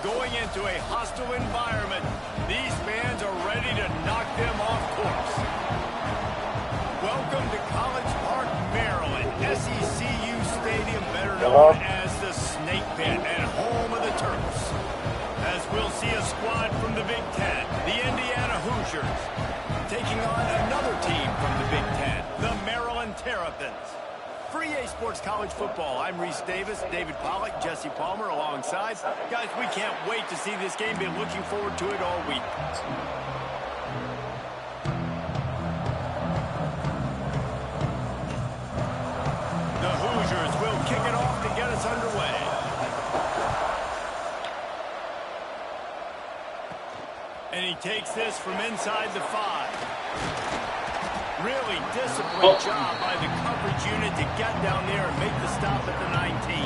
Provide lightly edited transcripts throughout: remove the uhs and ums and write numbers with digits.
going into a hostile environment. These fans are ready to knock them off course. Welcome to College Park, Maryland, SECU Stadium, better known as the Snake Pit and home of the Terps. As we'll see a squad from the Big Ten, the Indiana Hoosiers, taking on another team from the Big Ten, the Maryland Terrapins. For EA Sports College Football, I'm Reese Davis, David Pollack, Jesse Palmer alongside. Guys, we can't wait to see this game. Been looking forward to it all week. The Hoosiers will kick it off to get us underway. And he takes this from inside the 5. Really disciplined job by the coverage unit to get down there and make the stop at the 19.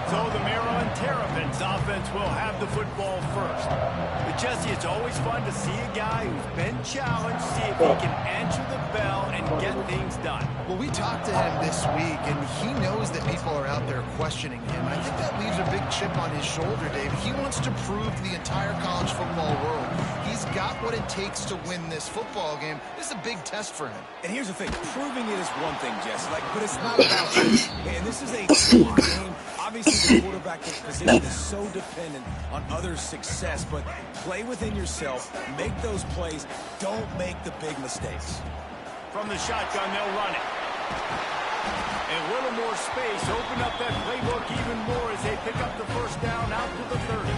So the Maryland Terrapins offense will have the football first. But Jesse, it's always fun to see a guy who's been challenged, see if he can answer the bell and get things done. Well, we talked to him this week, and he knows that people are out there questioning him. I think that leaves a big chip on his shoulder, Dave. He wants to prove to the entire college football world he's got what it takes to win this football game. This is a big test for him. And here's the thing, proving it is one thing, Jesse, but it's not about you. And this is a team game. Obviously, the quarterback position is so dependent on others' success, but play within yourself, make those plays, don't make the big mistakes. From the shotgun, they'll run it. A little more space, open up that playbook even more as they pick up the first down out to the 30.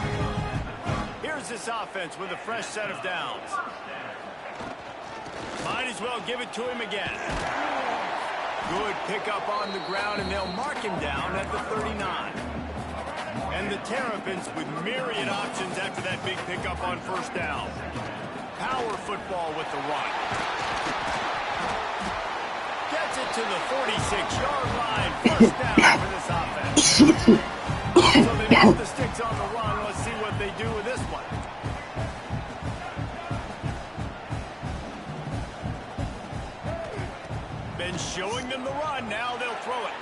Here's this offense with a fresh set of downs. Might as well give it to him again. Good pickup on the ground, and they'll mark him down at the 39. And the Terrapins with myriad options after that big pickup on first down. Power football with the run. Gets it to the 46-yard line. First down for this offense. So they move the sticks on the run. Let's see what they do with this one. Been showing them the run. Now they'll throw it.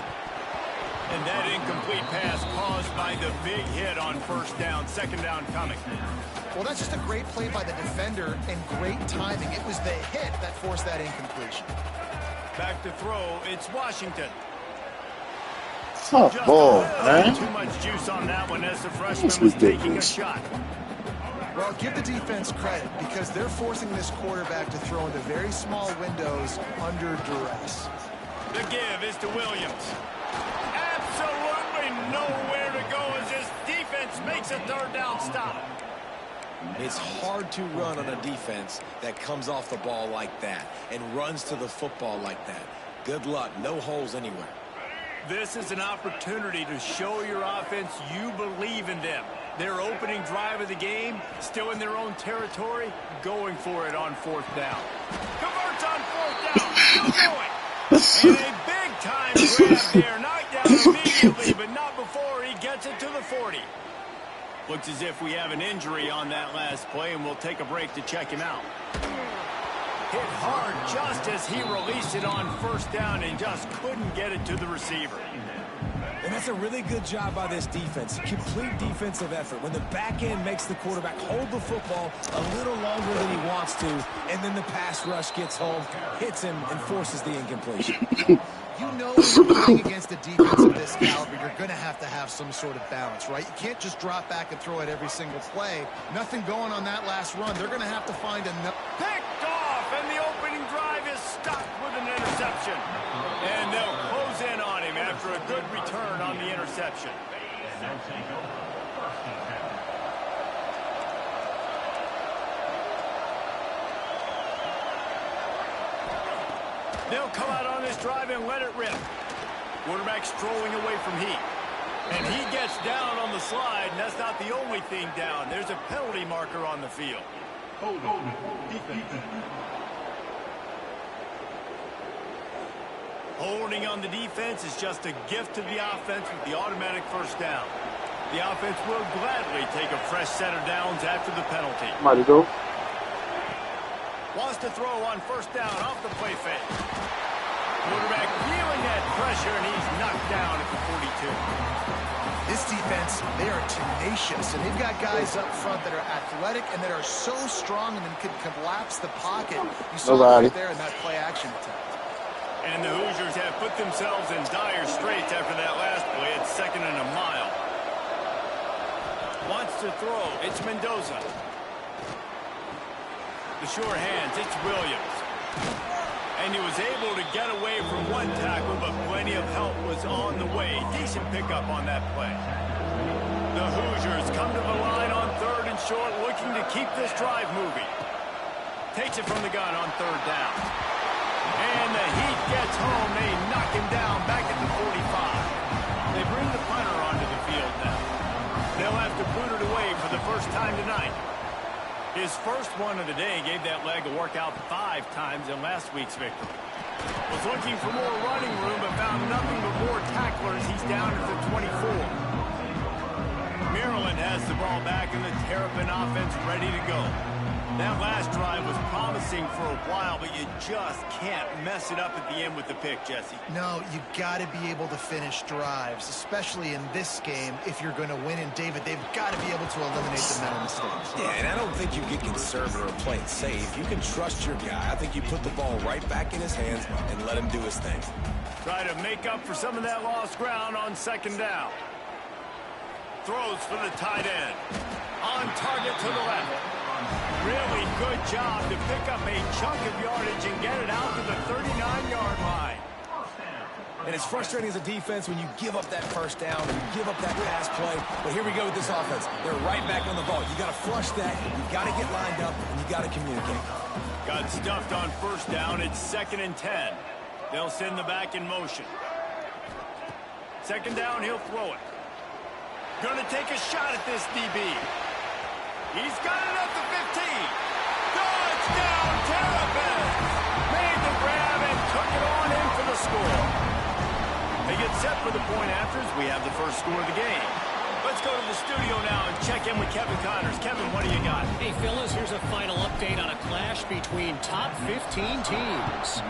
And that incomplete pass caused by the big hit on first down. Second down coming. Well, that's just a great play by the defender and great timing. It was the hit that forced that incompletion. Back to throw. It's Washington. Oh, ball, man. Too much juice on that one as the freshman was taking a shot. Well, give the defense credit because they're forcing this quarterback to throw into very small windows under duress. The give is to Williams. Absolutely nowhere to go as this defense makes a third down stop. It's hard to run on a defense that comes off the ball like that and runs to the football like that. Good luck. No holes anywhere. This is an opportunity to show your offense you believe in them. Their opening drive of the game, still in their own territory, going for it on fourth down. Converts on fourth down, still going. And a big-time grab there, knocked down immediately, but not before he gets it to the 40. Looks as if we have an injury on that last play, and we'll take a break to check him out. Hit hard just as he released it on first down and just couldn't get it to the receiver. And that's a really good job by this defense. Complete defensive effort. When the back end makes the quarterback hold the football a little longer than he wants to, and then the pass rush gets home, hits him, and forces the incompletion. You know when you're playing against a defense of this caliber, you're going to have some sort of balance, right? You can't just drop back and throw it every single play. Nothing going on that last run. They're going to have to find another. Picked off, and the opening drive is stopped with an interception. And they'll close in on him after a good return on the interception. They'll come out on this drive and let it rip. Quarterback strolling away from heat. And he gets down on the slide, and that's not the only thing down. There's a penalty marker on the field. Holding on the defense is just a gift to the offense with the automatic first down. The offense will gladly take a fresh set of downs after the penalty. Might go. Wants to throw on first down off the play fake. Quarterback feeling that pressure, and he's knocked down at the 42. This defense, they are tenacious, and they've got guys up front that are athletic and that are so strong and can collapse the pocket. You saw it right there in that play-action attempt. And the Hoosiers have put themselves in dire straits after that last play. It's 2nd and a mile. Wants to throw. It's Mendoza. The sure hands. It's Williams. And he was able to get away from one tackle, but plenty of help was on the way. Decent pickup on that play. The Hoosiers come to the line on 3rd and short, looking to keep this drive moving. Takes it from the gun on 3rd down. And the Heat gets home. They knock him down back at the 45. They bring the punter onto the field now. They'll have to boot it away for the first time tonight. His first one of the day gave that leg a workout 5 times in last week's victory. Was looking for more running room, but found nothing but more tacklers. He's down at the 24. Maryland has the ball back, and the Terrapin offense ready to go. That last drive was promising for a while, but you just can't mess it up at the end with the pick, Jesse. No, you got to be able to finish drives, especially in this game. If you're going to win, and David, they've got to be able to eliminate the mental mistakes. Yeah, and I don't think you get conservative or play it safe. You can trust your guy. I think you put the ball right back in his hands and let him do his thing. Try to make up for some of that lost ground on 2nd down. Throws for the tight end. On target to the left. Really good job to pick up a chunk of yardage and get it out to the 39-yard line. And it's frustrating as a defense when you give up that first down and you give up that pass play. But here we go with this offense. They're right back on the ball. You got to flush that. You got to get lined up, and you got to communicate. Got stuffed on 1st down. It's 2nd and 10. They'll send the back in motion. 2nd down, he'll throw it. Gonna take a shot at this DB. He's got it at the 15. Touchdown, Terrapins! Made the grab and took it on in for the score. They get set for the point afters. We have the first score of the game. Let's go to the studio now and check in with Kevin Connors. Kevin, what do you got? Hey, fellas, here's a final update on a clash between top 15 teams.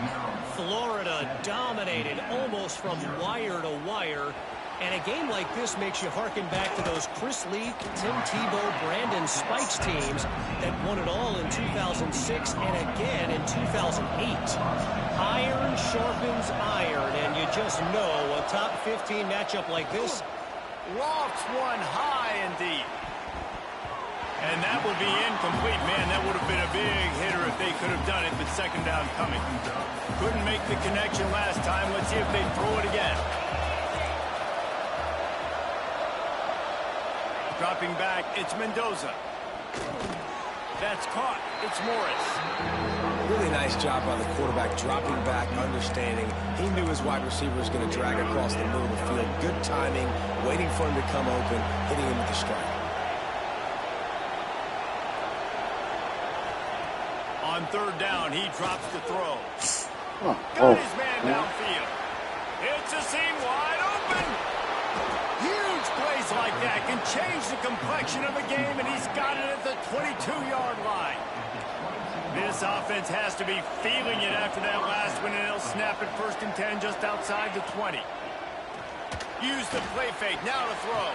Florida dominated almost from wire to wire. And a game like this makes you harken back to those Chris Leak, Tim Tebow, Brandon Spikes teams that won it all in 2006 and again in 2008. Iron sharpens iron, and you just know a top 15 matchup like this. Lofts one high indeed. And that will be incomplete. Man, that would have been a big hitter if they could have done it, but 2nd down coming. Couldn't make the connection last time. Let's see if they throw it again. Dropping back, it's Mendoza. That's caught. It's Morris. Really nice job by the quarterback, dropping back, understanding. He knew his wide receiver was going to drag across the middle of the field. Good timing, waiting for him to come open, hitting him with the strike. On 3rd down, he drops the throw. Got his man downfield. It's a seam wide open. Huge plays like that can change the complexion of a game, and he's got it at the 22-yard line. This offense has to be feeling it after that last one, and they'll snap it 1st and 10 just outside the 20. Use the play fake, now to throw.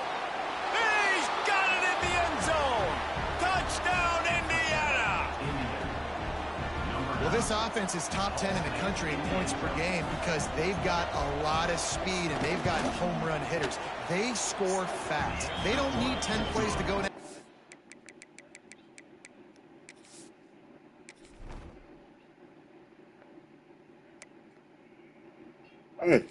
He's got it in the end zone. Touchdown, Indiana. Well, this offense is top 10 in the country in points per game because they've got a lot of speed and they've got home run hitters. They score fast. They don't need 10 plays to go down. Hey.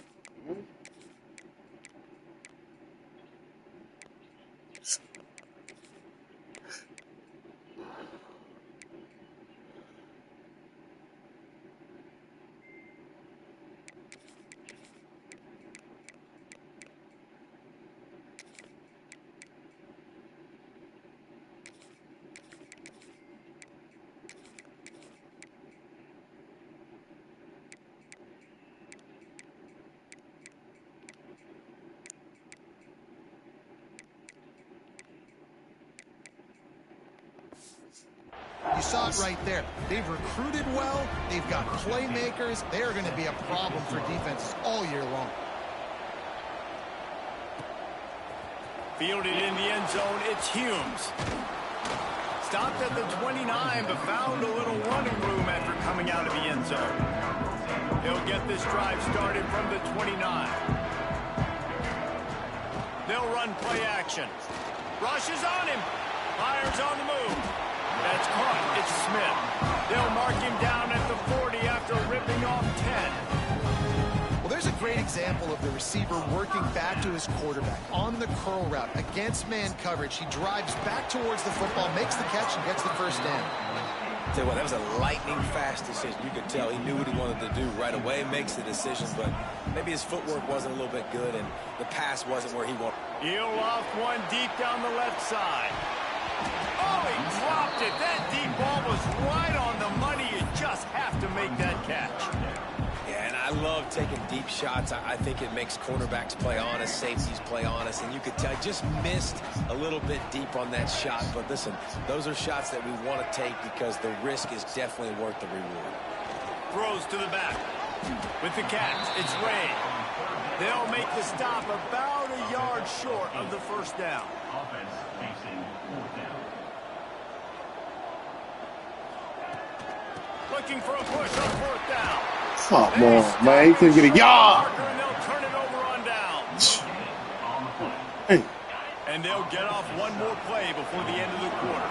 You saw it right there. They've recruited well. They've got playmakers. They are going to be a problem for defenses all year long. Fielded in the end zone, it's Humes. Stopped at the 29, but found a little running room after coming out of the end zone. He'll get this drive started from the 29. They'll run play action. Rushes on him. Fires on the move. That's caught. It's Smith. They'll mark him down at the 40 after ripping off 10. Well, there's a great example of the receiver working back to his quarterback on the curl route against man coverage. He drives back towards the football, makes the catch, and gets the first down. Tell you what, that was a lightning-fast decision. You could tell he knew what he wanted to do right away, makes the decision, but maybe his footwork wasn't a little bit good, and the pass wasn't where he wanted. He'll off one deep down the left side. Oh, he dropped it. That deep ball was right on the money. You just have to make that catch. Yeah, and I love taking deep shots. I think it makes cornerbacks play honest, safeties play honest, and you could tell just missed a little bit deep on that shot. But listen, those are shots that we want to take because the risk is definitely worth the reward. Throws to the back. With the catch, it's Ray. They'll make the stop about a yard short of the first down. Offense facing fourth down. Looking for a push on fourth down. Come on, man. He couldn't get a yard. And they'll turn it over on downs. Hey. And they'll get off one more play before the end of the quarter.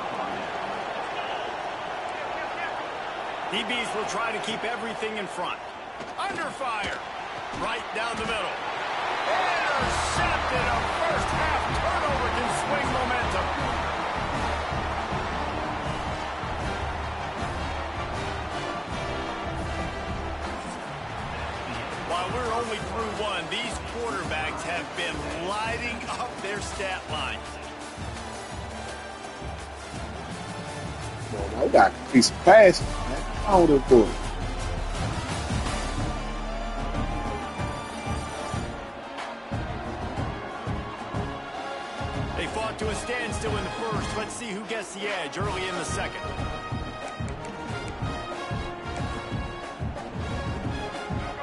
DBs will try to keep everything in front. Under fire. Right down the middle. Intercepted. A first half turnover can swing momentum. While we're only through one, these quarterbacks have been lighting up their stat lines. Well, I got a piece of passion, man. I don't do it. They fought to a standstill in the first. Let's see who gets the edge early in the second.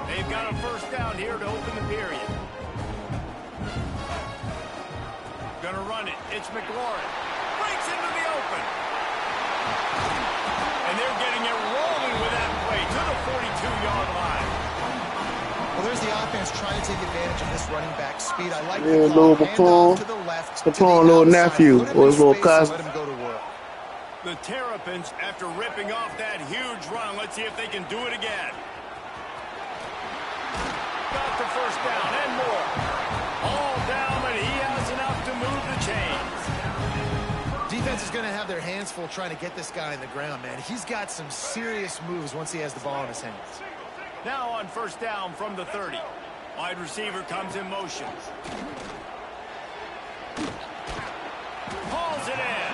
They've got a first down here to open the period. Gonna run it. It's McLaurin. Breaks into the open. And they're getting it rolling with that play to the 42-yard line. Well, there's the offense trying to take advantage of this running back speed. I like Yeah, the call. little Handoff to the left, to the little outside. nephew, Put him or in his little space and cousin. let him go to work. The Terrapins, after ripping off that huge run, let's see if they can do it again. Got the first down and more. All down, but he has enough to move the chains. Defense is going to have their hands full trying to get this guy in the ground, man. He's got some serious moves once he has the ball in his hands. Now on first down from the 30. Wide receiver comes in motion. Hauls it in.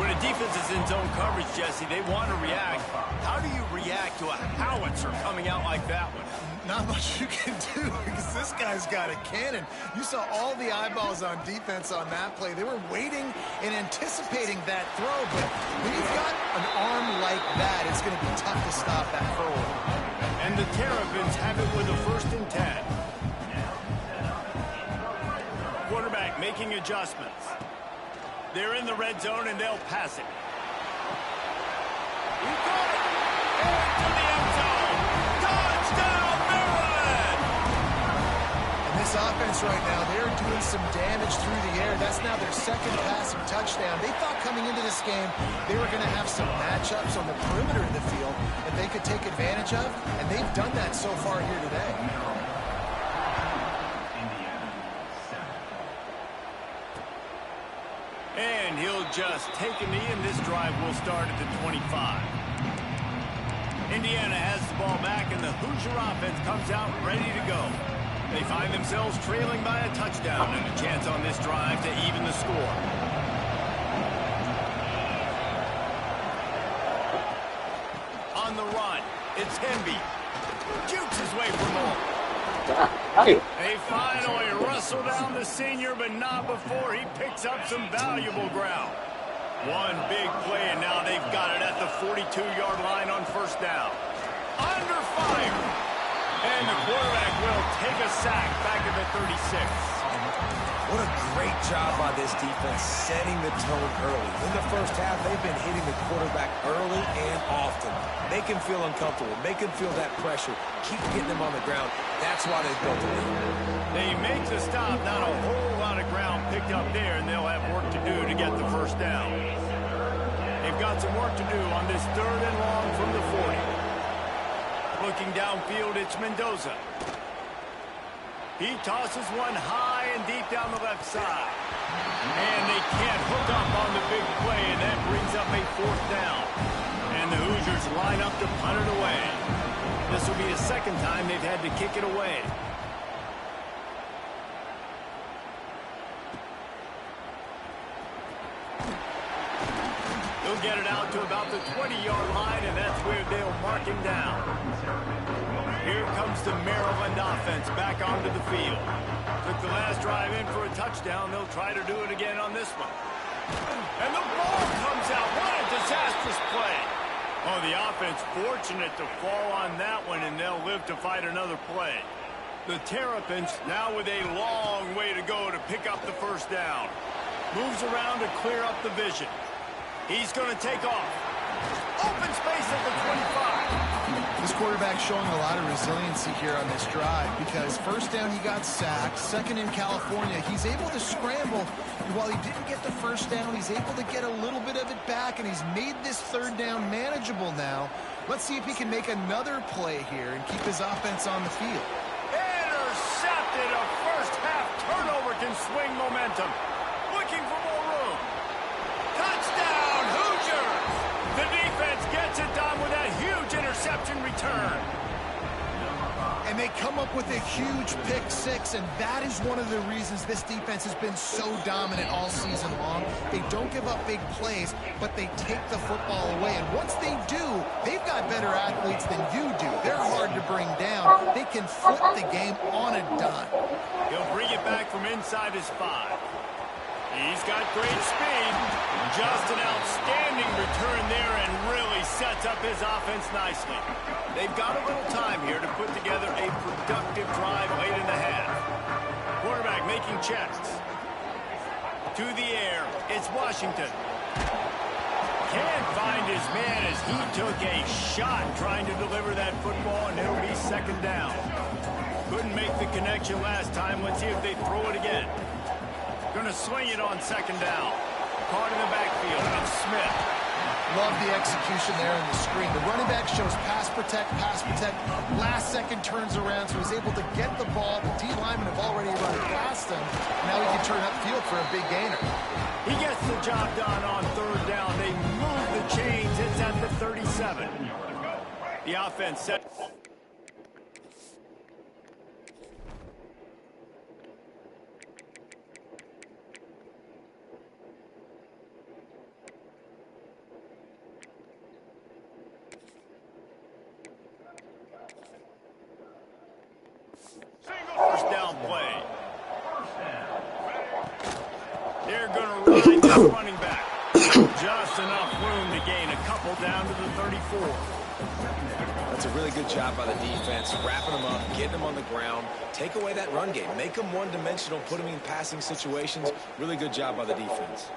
When a defense is in zone coverage, Jesse, they want to react. How do you react to a howitzer coming out like that one? Not much you can do because this guy's got a cannon. You saw all the eyeballs on defense on that play. They were waiting and anticipating that throw, but when you've got an arm like that, it's going to be tough to stop that forward. And the Terrapins have it with a 1st and 10. Quarterback making adjustments. They're in the red zone and they'll pass it. He got it. Into the end zone. Touchdown, Maryland! And this offense right now, they're doing some damage through the air. That's now their second passing touchdown. They thought coming into this game they were going to have some matchups on the perimeter of the field that they could take advantage of, and they've done that so far here today. And he'll just take a knee, and this drive will start at the 25. Indiana has the ball back, and the Hoosier offense comes out ready to go. They find themselves trailing by a touchdown and a chance on this drive to even the score. On the run, it's Hemby. Jukes his way for more. They finally wrestle down the senior, but not before he picks up some valuable ground. One big play, and now they've got it at the 42-yard line on first down. Under fire. And the quarterback will take a sack back at the 36. What a great job by this defense setting the tone early. In the first half, they've been hitting the quarterback early and often. Make him feel uncomfortable. Make him feel that pressure. Keep getting him on the ground. That's why they built a lead. They make the stop. Not a whole lot of ground picked up there, and they'll have work to do to get the first down. They've got some work to do on this 3rd and long from the 40. Looking downfield, it's Mendoza. He tosses one high and deep down the left side. And they can't hook up on the big play, and that brings up a 4th down. And the Hoosiers line up to punt it away. This will be the 2nd time they've had to kick it away. He'll get it out to about the 20-yard line, and that's where they'll mark him down. Here comes the Maryland offense back onto the field. Took the last drive in for a touchdown. They'll try to do it again on this one. And the ball comes out. What a disastrous play. Oh, the offense fortunate to fall on that one, and they'll live to fight another play. The Terrapins now with a long way to go to pick up the first down. Moves around to clear up the vision. He's going to take off. Open space at the 25. This quarterback showing a lot of resiliency here on this drive because first down he got sacked, 2nd in California. He's able to scramble. While he didn't get the first down, he's able to get a little bit of it back, and he's made this 3rd down manageable now. Let's see if he can make another play here and keep his offense on the field. Intercepted. A first half turnover can swing momentum. Looking for more room. Touchdown, Hoosiers! The defense gets it done with that huge interception return. And they come up with a huge pick 6, and that is one of the reasons this defense has been so dominant all season long. They don't give up big plays, but they take the football away. And once they do, they've got better athletes than you do. They're hard to bring down. They can flip the game on a dime. He'll bring it back from inside his 5. He's got great speed. Just an outstanding return there and really sets up his offense nicely. They've got a little time here to put together a productive drive late in the half. Quarterback making checks. To the air, it's Washington. Can't find his man as he took a shot trying to deliver that football, and it'll be 2nd down. Couldn't make the connection last time. Let's see if they throw it again. Going to swing it on 2nd down. Caught in the backfield. It's Smith. Love the execution there in the screen. The running back shows pass protect, last second turns around, so he's able to get the ball. The D linemen have already run past him. Now he can turn upfield for a big gainer. He gets the job done on 3rd down. They move the chains. It's at the 37. The offense set. First down play. They're going to ride this running back. Just enough room to gain a couple down to the 34. That's a really good job by the defense, wrapping them up, getting them on the ground, take away that run game, make them one-dimensional, put them in passing situations. Really good job by the defense.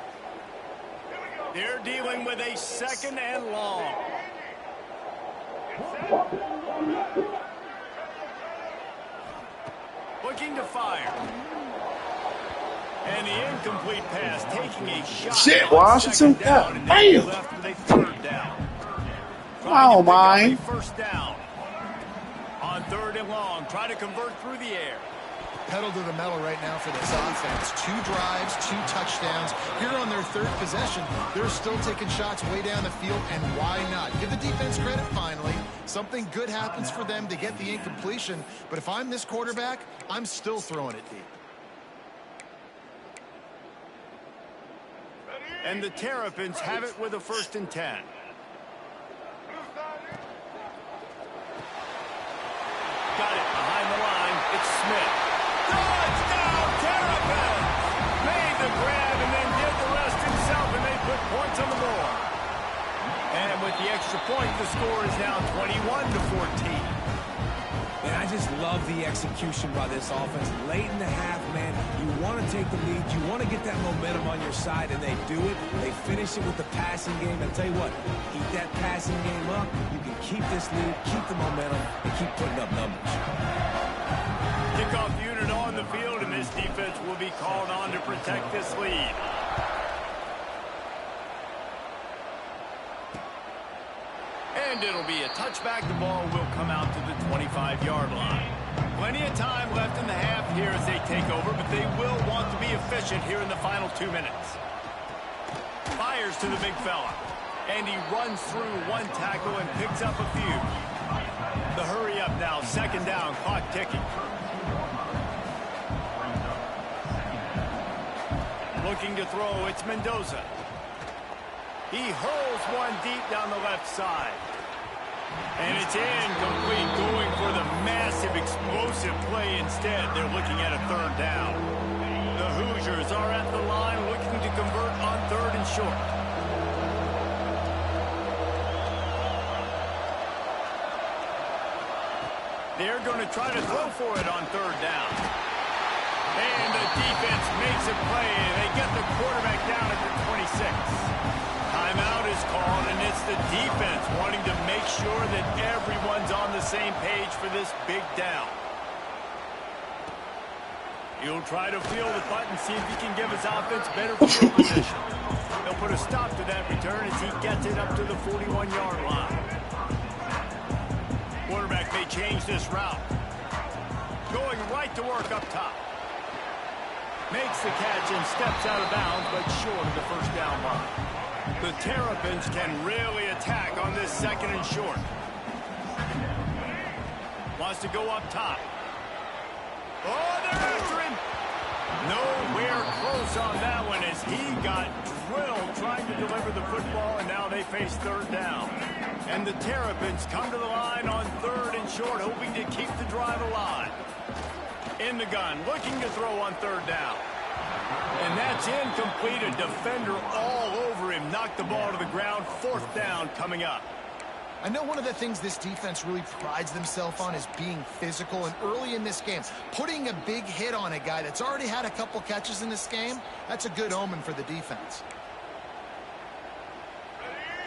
They're dealing with a 2nd and long. Looking to fire. And the incomplete pass taking a shot. Shit, Washington. Down, and Damn. left with a 3rd down. Oh, my. First down. On 3rd and long. Try to convert through the air. Pedal to the metal right now for this offense. 2 drives, 2 touchdowns. Here on their 3rd possession, they're still taking shots way down the field, and why not? Give the defense credit finally. Something good happens for them to get the incompletion, but if I'm this quarterback, I'm still throwing it deep. And the Terrapins have it with a 1st and 10. Got it behind the line. It's Smith. Touchdown, Terrapins! Made the grab and then did the rest himself, and they put points on the board. And with the extra point, the score is now 21-14. And I just love the execution by this offense. Late in the half, man, you want to take the lead. You want to get that momentum on your side, and they do it. They finish it with the passing game. And I'll tell you what, keep that passing game up. You can keep this lead, keep the momentum, and keep putting up numbers. Kickoff unit on the field, and this defense will be called on to protect this lead. And it'll be a touchback. The ball will come out to the 25-yard line. Plenty of time left in the half here as they take over, but they will want to be efficient here in the final 2 minutes. Fires to the big fella. And he runs through one tackle and picks up a few. The hurry up now, second down, clock ticking. Looking to throw, it's Mendoza. He hurls one deep down the left side. And it's incomplete, going for the massive, explosive play instead. They're looking at a third down. The Hoosiers are at the line looking to convert on third and short. They're going to try to throw for it on third down. And the defense makes a play, and they get the quarterback down at the 26. Timeout is called, and it's the defense wanting to make sure that everyone's on the same page for this big down. He'll try to field the punt and see if he can give his offense better field position. They'll put a stop to that return as he gets it up to the 41-yard line. Quarterback may change this route. Going right to work up top. Makes the catch and steps out of bounds, but short of the first down line. The Terrapins can really attack on this second and short. Wants to go up top. Oh, they're after him. Nowhere close on that one as he got drilled trying to deliver the football, and now they face third down. And the Terrapins come to the line on third and short, hoping to keep the drive alive. In the gun, looking to throw on third down. And that's incomplete. A defender all over him. Knocked the ball to the ground. Fourth down coming up. I know one of the things this defense really prides themselves on is being physical. And early in this game, putting a big hit on a guy that's already had a couple catches in this game, that's a good omen for the defense.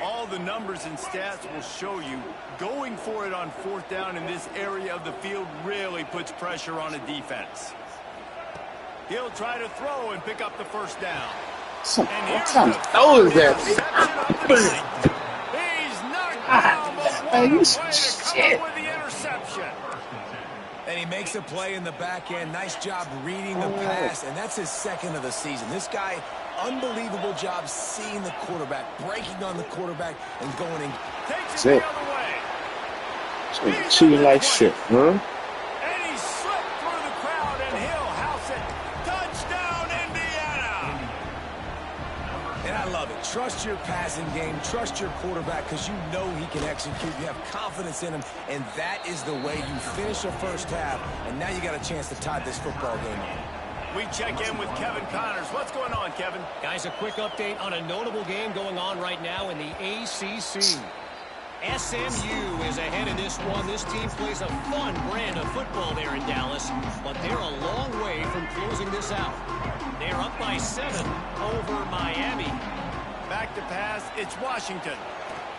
All the numbers and stats will show you going for it on fourth down in this area of the field really puts pressure on a defense. He'll try to throw and pick up the first down. What kind of throw is that? He's knocked down, but what a way to come up with the interception. And he makes a play in the back end. Nice job reading the pass, and that's his second of the season. This guy, unbelievable job seeing the quarterback, breaking on the quarterback, and going in. Takes it the other way. It's cheating like shit, huh? And he slipped through the crowd, and he'll house it. Touchdown, Indiana! And I love it. Trust your passing game. Trust your quarterback because you know he can execute. You have confidence in him, and that is the way you finish the first half, and now you got a chance to tie this football game up. We check in with Kevin Connors. What's going on, Kevin? Guys, a quick update on a notable game going on right now in the ACC. SMU is ahead in this one. This team plays a fun brand of football there in Dallas, but they're a long way from closing this out. They're up by 7 over Miami. Back to pass, it's Washington.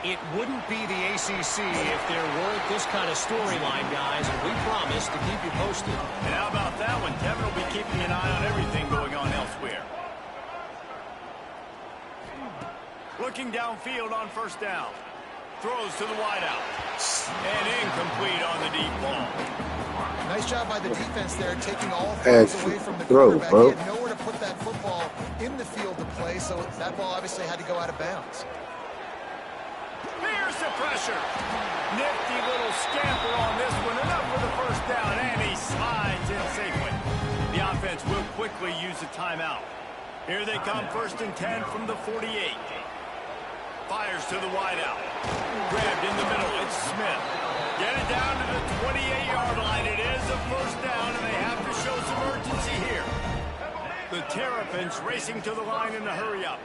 It wouldn't be the ACC if there weren't this kind of storyline, guys, and we promise to keep you posted. And how about that one? Kevin will be keeping an eye on everything going on elsewhere. Looking downfield on first down. Throws to the wideout. And incomplete on the deep ball. Nice job by the defense there, taking all throws away from the quarterback. He had nowhere to put that football in the field to play, so that ball obviously had to go out of bounds. Here's the pressure. Nifty little scamper on this one. Enough for the first down, and he slides in safely. The offense will quickly use a timeout. Here they come, 1st and 10 from the 48. Fires to the wideout. Grabbed in the middle. It's Smith. Get it down to the 28-yard line. It is a first down, and they have to show some urgency here. The Terrapins racing to the line in the hurry-up.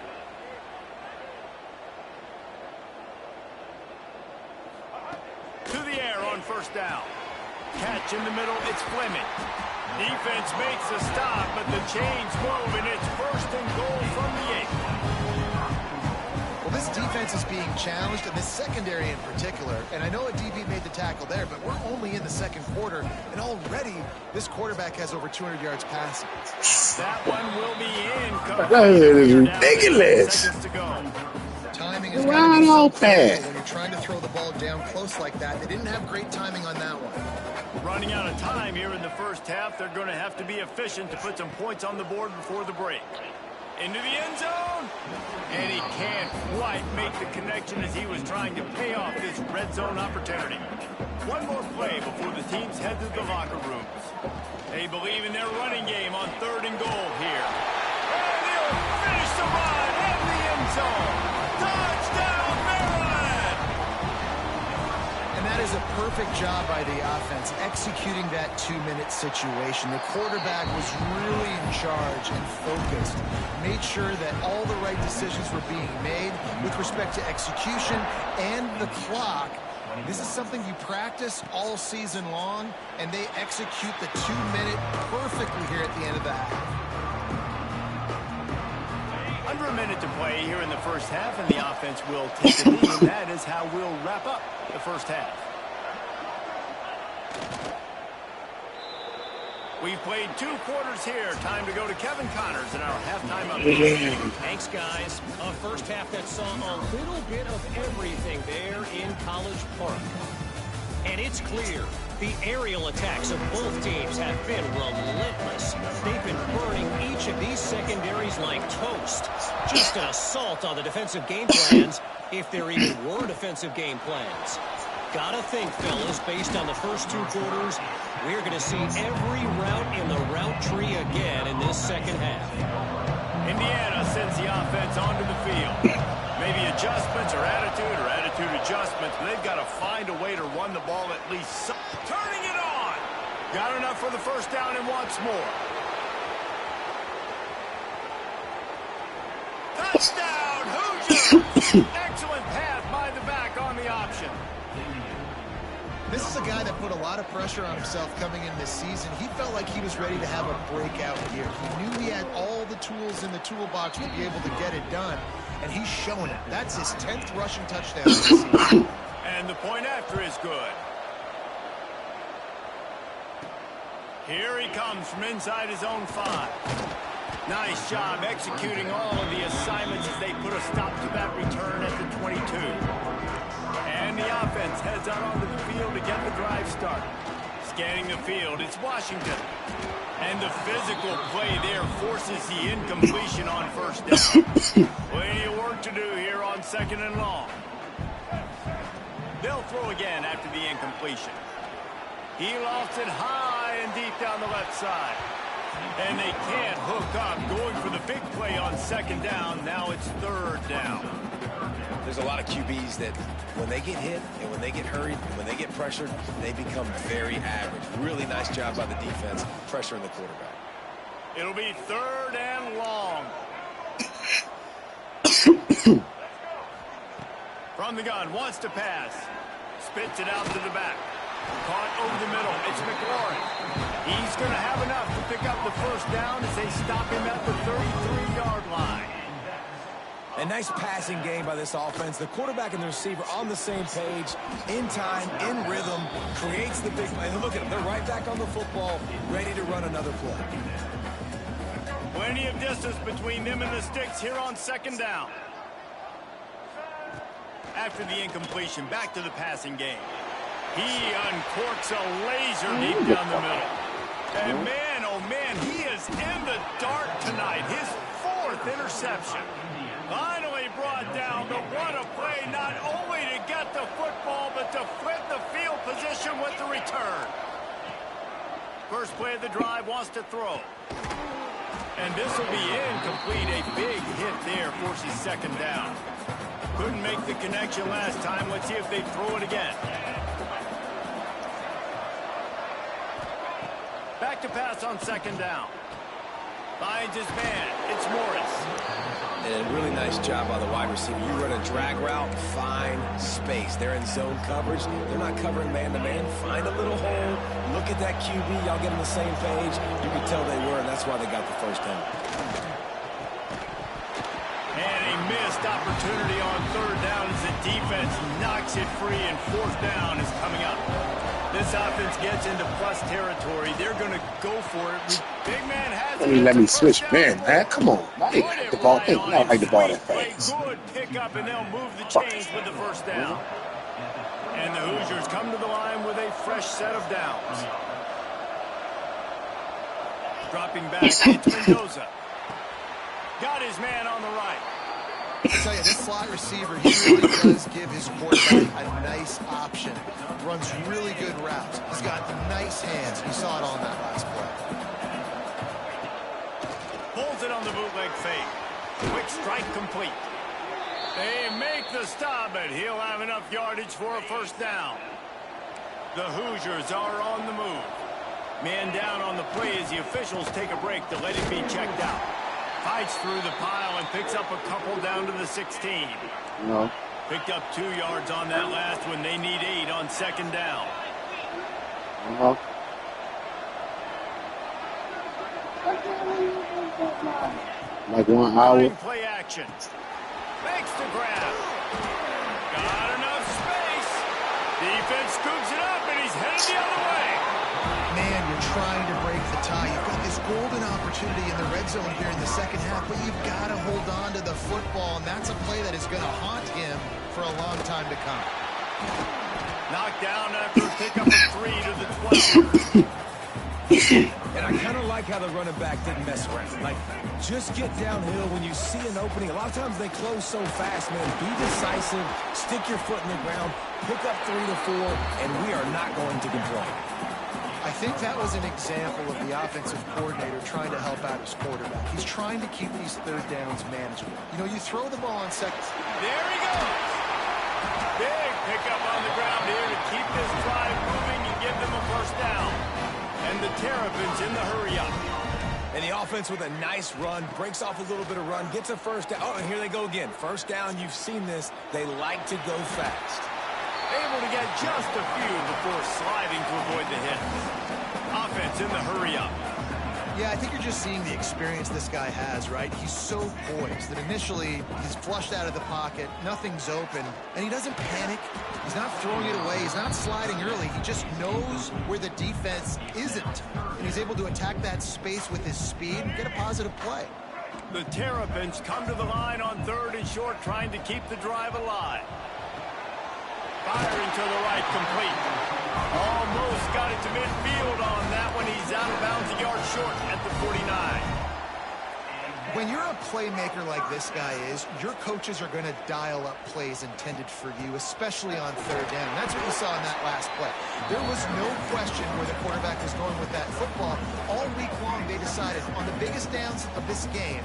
To the air on first down. catch in the middle. It's Fleming. Defense makes a stop, but the chains move, and it's first and goal from the 8. Well, this defense is being challenged, and this secondary in particular. And I know a DB made the tackle there, but we're only in the second quarter, and already this quarterback has over 200 yards passing. That one will be in. That is ridiculous. Seconds to go. Timing is Wide open. when you're trying to throw the ball down close like that. They didn't have great timing on that one. Running out of time here in the first half. They're going to have to be efficient to put some points on the board before the break. Into the end zone. And he can't quite make the connection as he was trying to pay off this red zone opportunity. One more play before the teams head to the locker rooms. They believe in their running game on 3rd and goal here. And he'll finish the run in the end zone. Touchdown, Maryland! And that is a perfect job by the offense, executing that 2-minute situation. The quarterback was really in charge and focused, made sure that all the right decisions were being made with respect to execution and the clock. This is something you practice all season long, and they execute the 2-minute perfectly here at the end of the half. Under a minute to play here in the first half, and the offense will take the lead, and that is how we'll wrap up the first half. We've played 2 quarters here. Time to go to Kevin Connors in our halftime update. Thanks, guys. A first half that saw a little bit of everything there in College Park. And it's clear the aerial attacks of both teams have been relentless. They've been burning each of these secondaries like toast. Just an assault on the defensive game plans, if there even were defensive game plans. Gotta think, fellas, based on the first 2 quarters, we're going to see every route in the route tree again in this second half. Indiana sends the offense onto the field. Maybe adjustments or attitude adjustments, but they've got to find a way to run the ball at least. Turning it on. Got enough for the first down and wants more. Touchdown, Hoosiers! Excellent pass by the back on the option. This is a guy that put a lot of pressure on himself coming in this season. He felt like he was ready to have a breakout year. He knew he had all the tools in the toolbox to be able to get it done, and he's showing it. That's his 10th rushing touchdown this season. And the point after is good. Here he comes from inside his own 5. Nice job executing all of the assignments as they put a stop to that return at the 22. And the offense heads out onto the field to get the drive started. Scanning the field, it's Washington. And the physical play there forces the incompletion on first down. Plenty of work to do here on 2nd and long. They'll throw again after the incompletion. He lofts it high and deep down the left side. And they can't hook up, going for the big play on 2nd down. Now it's 3rd down. There's a lot of QBs that when they get hit and when they get hurried and when they get pressured, they become very average. Really nice job by the defense, pressuring the quarterback. It'll be 3rd and long. From the gun, wants to pass. Spits it out to the back. Caught over the middle. It's McLaurin. He's going to have enough to pick up the first down as they stop him at the 33-yard line. A nice passing game by this offense. The quarterback and the receiver on the same page, in time, in rhythm, creates the big play. And look at them. They're right back on the football, ready to run another play. Plenty of distance between them and the sticks here on 2nd down. After the incompletion, back to the passing game. He uncorks a laser deep down the middle. And man, oh man, he is in the dark tonight. His 4th interception. Finally brought down, but what a play, not only to get the football, but to flip the field position with the return. First play of the drive, wants to throw. And this will be incomplete. A big hit there forces 2nd down. Couldn't make the connection last time. Let's see if they throw it again. Back to pass on 2nd down. Finds his man. It's Morris. And a really nice job by the wide receiver. You run a drag route, find space. They're in zone coverage. They're not covering man-to-man. Find a little hole. Look at that QB. Y'all get on the same page. You can tell they were, and that's why they got the first down. And a missed opportunity on third down as the defense knocks it free, and fourth down is coming up. This offense gets into plus territory. They're going to go for it. Big man has it. Let me switch man. Come on. I like the ball. I like the ball that fast. Good pickup, and they'll move the chains with the first down. And the Hoosiers come to the line with a fresh set of downs. Dropping back, it's Mendoza. Got his man on the right. I tell you, this slot receiver, he really does give his quarterback a nice option. Runs really good routes. He's got nice hands. We saw it on that last play. Pulls it on the bootleg fake. Quick strike complete. They make the stop, but he'll have enough yardage for a first down. The Hoosiers are on the move. Man down on the play as the officials take a break to let it be checked out. Fights through the pile and picks up a couple down to the 16. No. Picked up 2 yards on that last one. They need 8 on second down. Like 1 hour. Play action. Makes the grab. Got enough space. Defense scoops it up, and he's headed the other way. Man, you're trying to break the tie. You've got this golden opportunity in the red zone here in the second half, but you've got to hold on to the football, and that's a play that is going to haunt him for a long time to come. Knocked down after a pickup of 3 to the 12. And I kind of like how the running back didn't mess around. Like, just get downhill when you see an opening. A lot of times they close so fast, man. Be decisive, stick your foot in the ground, pick up 3 to 4, and we are not going to complain. I think that was an example of the offensive coordinator trying to help out his quarterback. He's trying to keep these third downs manageable. You know, you throw the ball on second. There he goes. Big pickup on the ground here to keep this drive moving and give them a first down. And the Terrapins in the hurry-up. And the offense with a nice run, breaks off a little bit of run, gets a first down. Oh, and here they go again. First down, you've seen this. They like to go fast. Able to get just a few before sliding to avoid the hit. Offense in the hurry-up. Yeah, I think you're just seeing the experience this guy has, right? He's so poised that initially he's flushed out of the pocket, nothing's open, and he doesn't panic. He's not throwing it away. He's not sliding early. He just knows where the defense isn't, and he's able to attack that space with his speed and get a positive play. The Terrapins come to the line on 3rd and short, trying to keep the drive alive. Firing to the right, complete. Almost got it to midfield on that one. He's out of bounds, a yard short at the 49. When you're a playmaker like this guy is, your coaches are going to dial up plays intended for you, especially on 3rd down. And that's what we saw in that last play. There was no question where the quarterback was going with that football. All week long, they decided on the biggest downs of this game,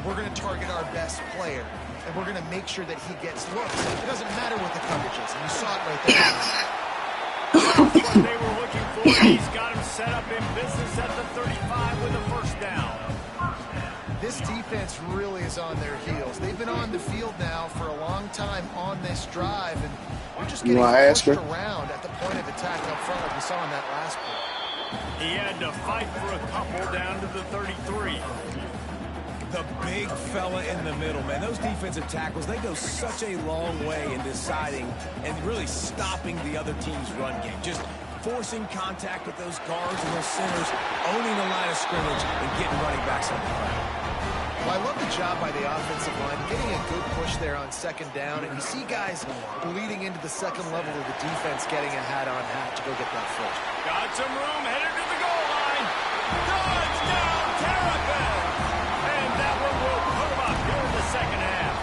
we're going to target our best player. And we're going to make sure that he gets looks. It doesn't matter what the coverage is. And you saw it right there. That's what they were looking for. He's got him set up in business at the 35 with a first down. This defense really is on their heels. They've been on the field now for a long time on this drive, and they're just getting pushed around at the point of attack up front like we saw in that last play. He had to fight for a couple down to the 33. The big fella in the middle, man. Those defensive tackles, they go such a long way in deciding and really stopping the other team's run game. Just forcing contact with those guards and those centers, owning the line of scrimmage, and getting running backs on the ground. Well, I love the job by the offensive line, getting a good push there on 2nd down, and you see guys bleeding into the second level of the defense getting a hat-on-hat to go get that first. Got some room, headed to the goal line. Touchdown, Terrapins! And that one will put them up here in the second half.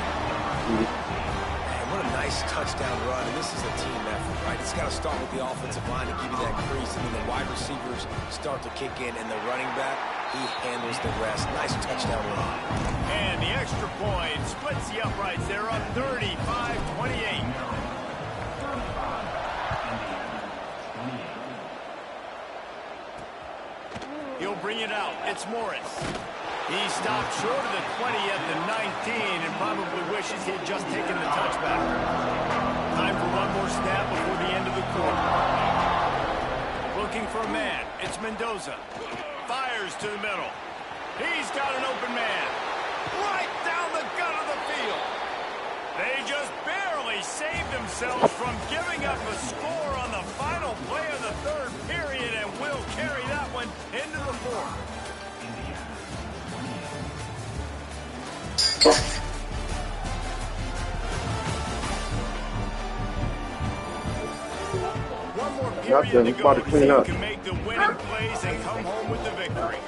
Man, what a nice touchdown run, and this is a team effort, right? It's got to start with the offensive line to give you that crease, and then the wide receivers start to kick in, and the running back, he handles the rest. Nice touchdown run. And the extra point splits the uprights. They're up 35-28. He'll bring it out. It's Morris. He stopped short of the 20 at the 19 and probably wishes he had just taken the touchback. Time for one more snap before the end of the quarter. Looking for a man. It's Mendoza. Fires to the middle. He's got an open man. Right down the gut of the field. They just barely saved themselves from giving up a score on the final play of the third period and will carry that one into the fourth. One more period to go to see who can make the winning plays and come home with the victory.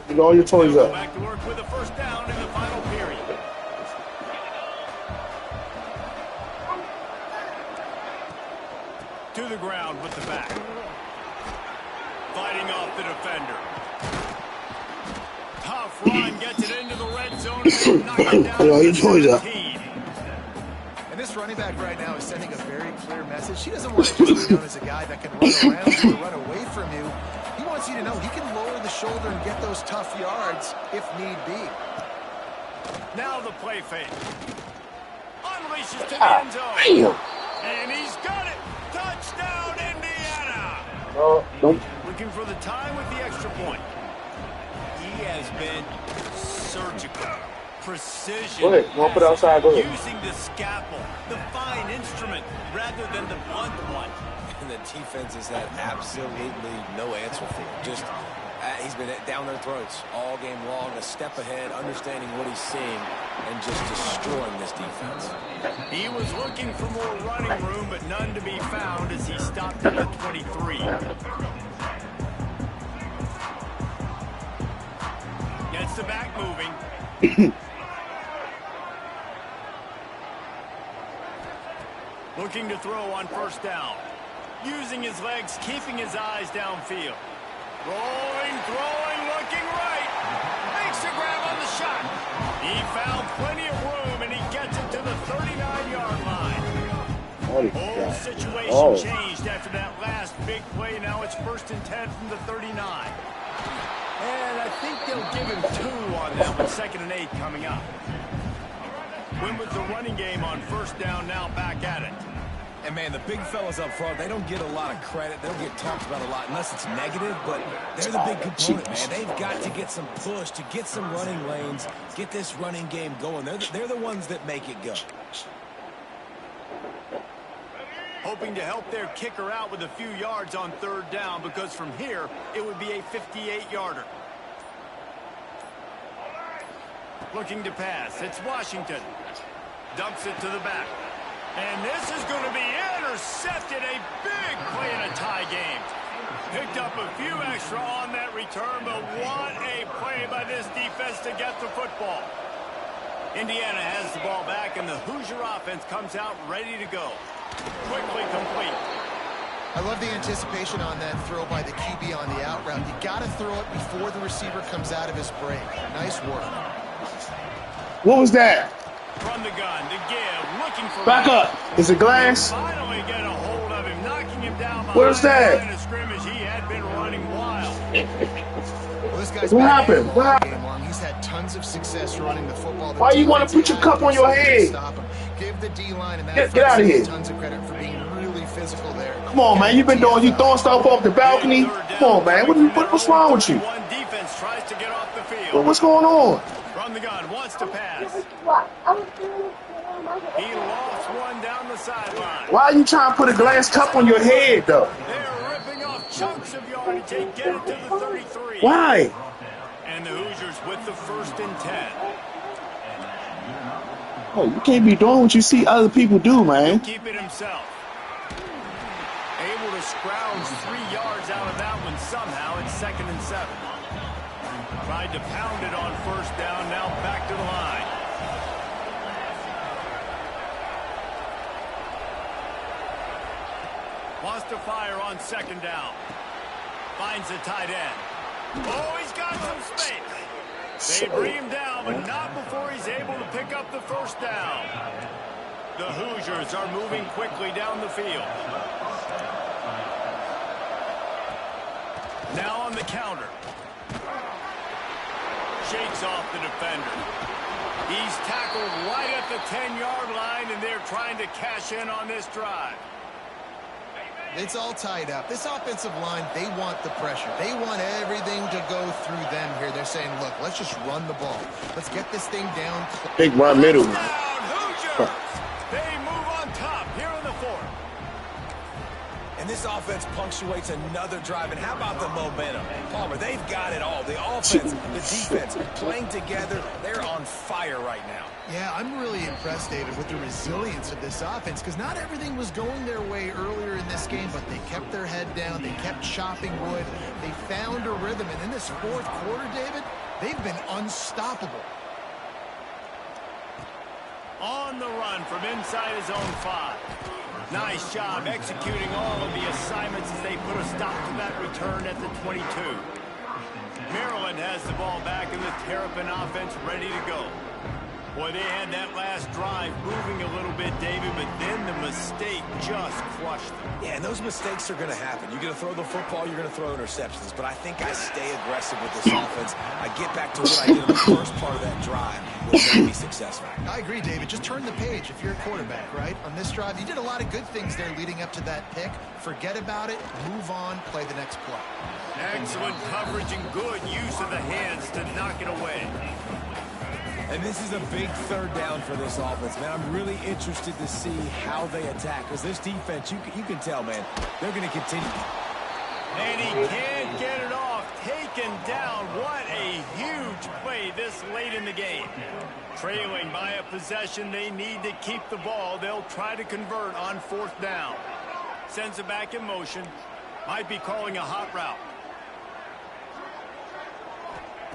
Get all your toys up. Back to work with a first down in the final period. To the ground with the back. Fighting off the defender. Tough run gets it into the red zone and knock it down. Get all your toys up. And this running back right now is sending a very clear message. He doesn't want to just be known as a guy that can run around you or run away from you. He wants you to know he can lower the shoulder and get those tough yards if need be. Now the play fake. Unleashes to the end zone. And he's got it. Touchdown, Indiana. Nope. Looking for the tie with the extra point. He has been surgical. Precision. Go ahead. You want to put it outside? Go ahead. Using the scalpel, the fine instrument, rather than the blunt one. And the defense has had absolutely no answer for him. Just, he's been down their throats all game long, a step ahead, understanding what he's seeing, and just destroying this defense. He was looking for more running room, but none to be found as he stopped at the 23. Gets the back moving. Looking to throw on first down. Using his legs, keeping his eyes downfield. Rolling, throwing, looking right. Makes a grab on the shot. He found plenty of room, and he gets it to the 39-yard line. Whole situation changed after that last big play. Now it's 1st and 10 from the 39. And I think they'll give him 2 on that one. 2nd and 8 coming up. Win with the running game on first down, now back at it. And, man, the big fellas up front, they don't get a lot of credit. They don't get talked about a lot unless it's negative, but they're the big component, man. They've got to get some push, to get some running lanes, get this running game going. They're the ones that make it go. Hoping to help their kicker out with a few yards on third down, because from here, it would be a 58-yarder. Looking to pass. It's Washington. Dumps it to the back. And this is going to be intercepted. A big play in a tie game. Picked up a few extra on that return, but what a play by this defense to get the football. Indiana has the ball back, and the Hoosier offense comes out ready to go. Quickly complete. I love the anticipation on that throw by the QB on the out route. You got to throw it before the receiver comes out of his break. Nice work. What was that? From the gun to give, looking for Back up. Is it glass? Finally get a hold of him, knocking him down. Where's that? The line of scrimmage. He had been running wild. Well, this guy's What been happened? all What happened? game long. He's had tons of success running the football. Why you want to put your cup on your head? Stop him. Give the D-line and that Get out of here. tons of credit for being really physical there. Come on, man. You throwing stuff off the balcony. Come on, man. What's wrong with you? One defense tries to get off the field. What's going on? From the gun, wants to pass. He lost one down the sideline. Why are you trying to put a glass cup on your head, though? They're ripping off chunks of yardage. They get it to the 33. Why? And the Hoosiers with the 1st and 10. Oh, you can't be doing what you see other people do, man. Keep it himself. Able to scrounge 3 yards out of that one somehow. It's 2nd and 7. Tried to pound it on first down. Now back to the line. Wants to fire on 2nd down. Finds the tight end. Oh, he's got some space. They bring him down, but not before he's able to pick up the first down. The Hoosiers are moving quickly down the field. Now on the counter. shakes off the defender. He's tackled right at the 10-yard line, and they're trying to cash in on this drive. It's all tied up. This offensive line, they want the pressure. They want everything to go through them here. They're saying, look, let's just run the ball. Let's get this thing down. Big run middle. Down, Hoosiers! They move on top here in the fourth. And this offense punctuates another drive. And how about the momentum? Palmer, they've got it all. The offense, the defense, playing together. They're on fire right now. Yeah, I'm really impressed, David, with the resilience of this offense because not everything was going their way earlier in this game, but they kept their head down. They kept chopping wood. They found a rhythm. And in this fourth quarter, David, they've been unstoppable. On the run from inside his own 5. Nice job executing all of the assignments as they put a stop to that return at the 22. Maryland has the ball back in the Terrapin offense ready to go. Boy, they had that last drive moving a little bit, David, but then the mistake just crushed them. Yeah, and those mistakes are going to happen. You're going to throw the football, you're going to throw interceptions. But I think I stay aggressive with this offense. I get back to what I did in the first part of that drive, which made me successful. I agree, David. Just turn the page if you're a quarterback, right? On this drive, you did a lot of good things there leading up to that pick. Forget about it, move on, play the next play. Excellent coverage and good use of the hands to knock it away. And this is a big third down for this offense, man. I'm really interested to see how they attack. Because this defense, you can tell, man, they're going to continue. And he can't get it off. Taken down. What a huge play this late in the game. Trailing by a possession, they need to keep the ball. They'll try to convert on fourth down. Sends it back in motion. Might be calling a hot route.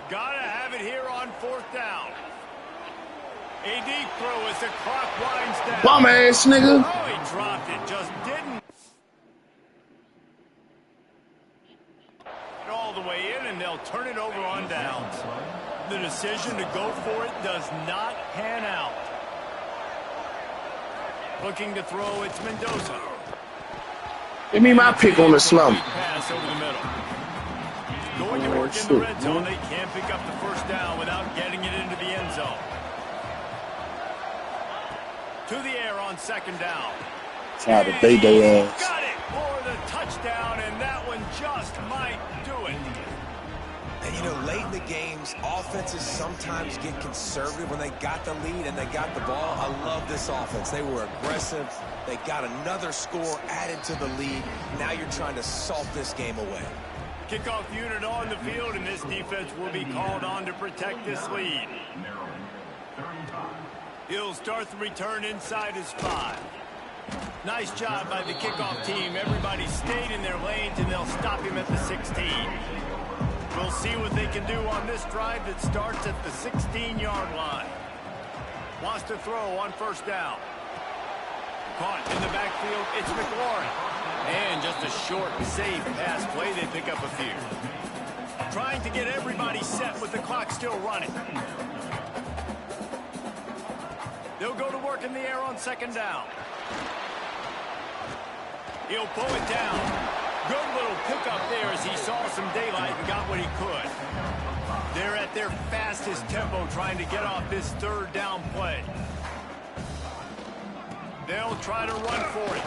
Gotta have it here on fourth down. A deep throw as the clock winds down. Bum ass nigga. Oh, he dropped it. Just didn't. All the way in, and they'll turn it over on downs. The decision to go for it does not pan out. Looking to throw, it's Mendoza. Give me my pick on the slump. Pass over the middle. Going to work in the red zone. They can't pick up the first down without getting it into the end zone. To the air on second down. Try to bait their ass. Got it for the touchdown, and that one just might do it. And, you know, late in the games, offenses sometimes get conservative when they got the lead and they got the ball. I love this offense. They were aggressive. They got another score added to the lead. Now you're trying to salt this game away. Kickoff unit on the field, and this defense will be called on to protect this lead. He'll start the return inside his 5. Nice job by the kickoff team. Everybody stayed in their lanes, and they'll stop him at the 16. We'll see what they can do on this drive that starts at the 16-yard line. Wants to throw on first down. Caught in the backfield, it's McLaurin. And just a short, safe pass play, they pick up a few. Trying to get everybody set with the clock still running. They'll go to work in the air on second down. He'll pull it down. Good little pickup there as he saw some daylight and got what he could. They're at their fastest tempo trying to get off this third down play. They'll try to run for it.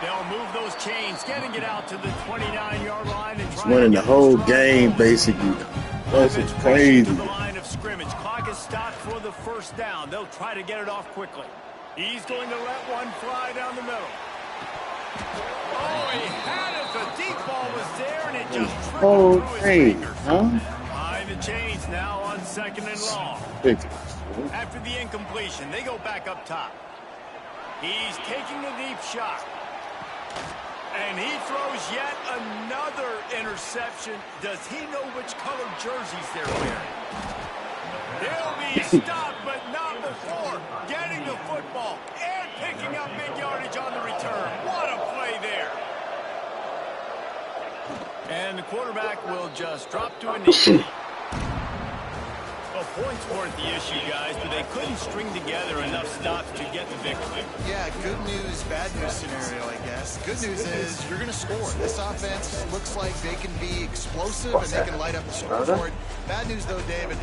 They'll move those chains, getting it out to the 29-yard line. And Winning the whole game, basically. That's crazy. The line of scrimmage. Clock is stopped for the first down. They'll try to get it off quickly. He's going to let one fly down the middle. Oh, he had it. The deep ball was there, and it just trickled through his fingers. Behind the chains now on second and long. After the incompletion, they go back up top. He's taking a deep shot. And he throws yet another interception. Does he know which color jerseys they're wearing? He'll be stopped, but not before getting the football and picking up big yardage on the return. What a play there. And the quarterback will just drop to a knee. A points weren't the issue, guys, but they couldn't string together enough stops to get the victory. Yeah, good news, bad news scenario, I guess. Good news is you're going to score. This offense looks like they can be explosive and they can light up the scoreboard. Bad news, though, David.